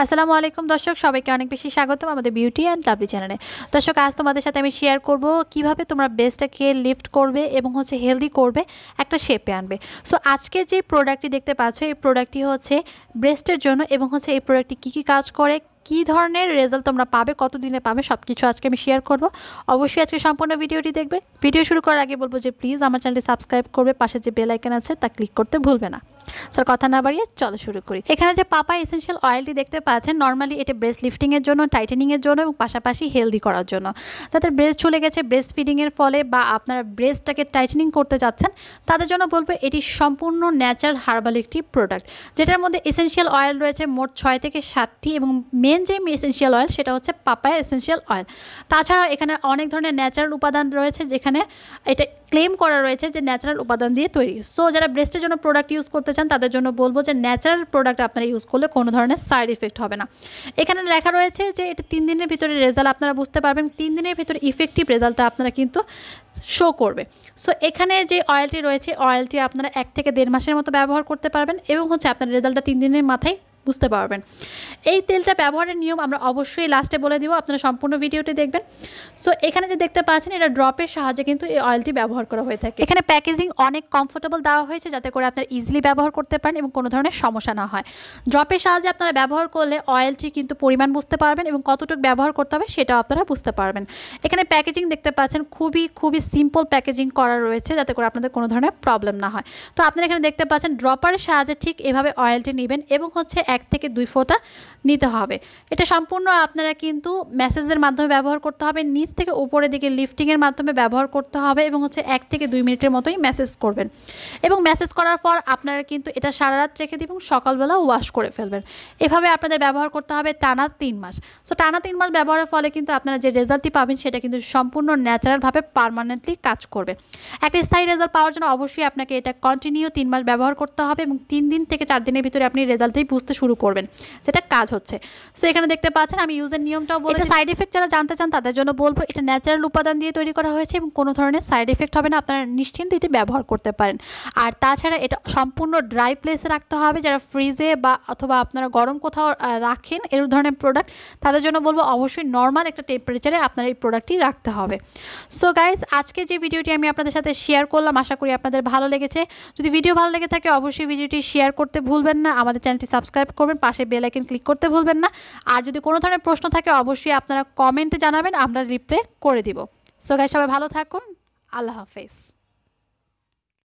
আসসালামু আলাইকুম দর্শক, সবাইকে অনেক বেশি স্বাগতম আমাদের বিউটি অ্যান্ড লাভলি চ্যানেলে। দর্শক, আজ তোমাদের সাথে আমি শেয়ার করব কিভাবে তোমরা ব্রেস্টটাকে লিফট করবে এবং হেলদি করবে, একটা শেপে আনবে। সো আজকে যে প্রোডাক্টটি দেখতে পাচ্ছ, এই প্রোডাক্টটি হচ্ছে ব্রেস্টের জন্য এবং এই প্রোডাক্টটি কী কাজ করে, কী ধরনের রেজাল্ট তোমরা পাবে, কত দিনে পাবে, সব কিছু আজকে আমি শেয়ার করব। অবশ্যই আজকে সম্পূর্ণ ভিডিওটি দেখবে। ভিডিও শুরু করার আগে বলবো যে প্লিজ আমার চ্যানেলটি সাবস্ক্রাইব করবে, পাশে যে বেল আইকন আছে তা ক্লিক করতে ভুলবে না। সো কথা না বাড়িয়ে চলো শুরু করি। এখানে যে পাপায়া এসেনশিয়াল অয়েলটি দেখতে পাচ্ছেন, নর্মালি এটা ব্রেস্ট লিফটিংয়ের জন্য, টাইটেনিংয়ের জন্য এবং পাশাপাশি হেলদি করার জন্য। তাদের ব্রেস্ট চলে গেছে ব্রেস্ট ফিডিংয়ের ফলে, বা আপনারা ব্রেস্টটাকে টাইটেনিং করতে যাচ্ছেন, তাদের জন্য বলবো এটি সম্পূর্ণ ন্যাচারাল হার্বাল একটি প্রোডাক্ট, যেটার মধ্যে এসেনশিয়াল অয়েল রয়েছে মোট 6 থেকে 7টি, এবং মেন যে এসেনশিয়াল অয়েল সেটা হচ্ছে পাপায়া এসেনশিয়াল অয়েল। তাছাড়াও এখানে অনেক ধরনের ন্যাচারাল উপাদান রয়েছে, যেখানে এটা ক্লেম করা রয়েছে যে ন্যাচারাল উপাদান দিয়ে তৈরি। সো যারা ব্রেস্টের জন্য প্রোডাক্ট ইউজ করতে চান তাদের জন্য বলবো যে ন্যাচারাল প্রোডাক্ট আপনারা ইউজ করলে কোনো ধরনের সাইড ইফেক্ট হবে না। এখানে লেখা রয়েছে যে এটা 3 দিনের ভিতরে রেজাল্ট আপনারা বুঝতে পারবেন, 3 দিনের ভিতরে ইফেক্টিভ রেজাল্টটা আপনারা কিন্তু শো করবে। সো এখানে যে অয়েলটি রয়েছে, অয়েলটি আপনারা 1 থেকে 1.5 মাসের মতো ব্যবহার করতে পারবেন এবং আপনার রেজাল্টটা 3 দিনের মাথায় বুঝতে পারবেন। এই তেলটা ব্যবহারের নিয়ম আমরা অবশ্যই লাস্টে বলে দিব, আপনারা সম্পূর্ণ ভিডিওটি দেখবেন। সো এখানে যে দেখতে পাচ্ছেন, এটা ড্রপের সাহায্যে কিন্তু এই অয়েলটি ব্যবহার করা হয়ে থাকে। এখানে প্যাকেজিং অনেক কমফোর্টেবল দেওয়া হয়েছে, যাতে করে আপনারা ইজিলি ব্যবহার করতে পারেন এবং কোনো ধরনের সমস্যা না হয়। ড্রপের সাহায্যে আপনারা ব্যবহার করলে অয়েলটি কিন্তু পরিমাণ বুঝতে পারবেন এবং কতটুকু ব্যবহার করতে হবে সেটাও আপনারা বুঝতে পারবেন। এখানে প্যাকেজিং দেখতে পাচ্ছেন, খুবই সিম্পল প্যাকেজিং করা রয়েছে, যাতে করে আপনাদের কোনো ধরনের প্রবলেম না হয়। তো আপনারা এখানে দেখতে পাচ্ছেন, ড্রপারের সাহায্যে ঠিক এভাবে অয়েলটি নেবেন এবং 1 থেকে 2 ফোঁটা নিতে হবে। এটা সম্পূর্ণ আপনারা কিন্তু ম্যাসেজের মাধ্যমে ব্যবহার করতে হবে, নিচ থেকে উপরের দিকে লিফটিংয়ের মাধ্যমে ব্যবহার করতে হবে এবং 1 থেকে 2 মিনিটের মতোই ম্যাসেজ করবেন। এবং ম্যাসেজ করার পর আপনারা কিন্তু এটা সারা রাত রেখে দিবেন, সকালবেলা ওয়াশ করে ফেলবেন। এভাবে আপনাদের ব্যবহার করতে হবে টানা 3 মাস। সো টানা 3 মাস ব্যবহারের ফলে কিন্তু আপনারা যে রেজাল্টটি পাবেন সেটা কিন্তু সম্পূর্ণ ন্যাচারালভাবে পার্মানেন্টলি কাজ করবে। একটা স্থায়ী রেজাল্ট পাওয়ার জন্য অবশ্যই আপনাকে এটা কন্টিনিউ 3 মাস ব্যবহার করতে হবে এবং 3 দিন থেকে 4 দিনের ভিতরে আপনি রেজাল্টটাই বুঝতে শুরু করবেন যেটা কাজ হচ্ছে। সো এখানে দেখতে পাচ্ছেন আমি ইউজের নিয়মটাও বলে, এটা সাইড ইফেক্ট যারা জানতে চান তাদের জন্য বলবো, এটা ন্যাচারাল উপাদান দিয়ে তৈরি করা হয়েছে এবং কোনো ধরনের সাইড ইফেক্ট হবে না, আপনারা নিশ্চিন্তে এটি ব্যবহার করতে পারেন। আর তাছাড়া এটা সম্পূর্ণ ড্রাই প্লেসে রাখতে হবে, যারা ফ্রিজে বা অথবা আপনারা গরম কোথাও রাখেন এর ধরনের প্রোডাক্ট, তাদের জন্য বলবো অবশ্যই নর্মাল একটা টেম্পারেচারে আপনার এই প্রোডাক্টটি রাখতে হবে। সো গাইজ, আজকে যে ভিডিওটি আমি আপনাদের সাথে শেয়ার করলাম, আশা করি আপনাদের ভালো লেগেছে। যদি ভিডিও ভালো লেগে থাকে অবশ্যই ভিডিওটি শেয়ার করতে ভুলবেন না, আমাদের চ্যানেলটি সাবস্ক্রাইব করবেন, পাশে বেল আইকন ক্লিক করতে ভুলবেন না। আর যদি কোনো ধরনের প্রশ্ন থাকে অবশ্যই আপনারা কমেন্টে জানাবেন, আমরা রিপ্লাই করে দিব। সো গাইস, সবাই ভালো থাকুন, আল্লাহ হাফেজ।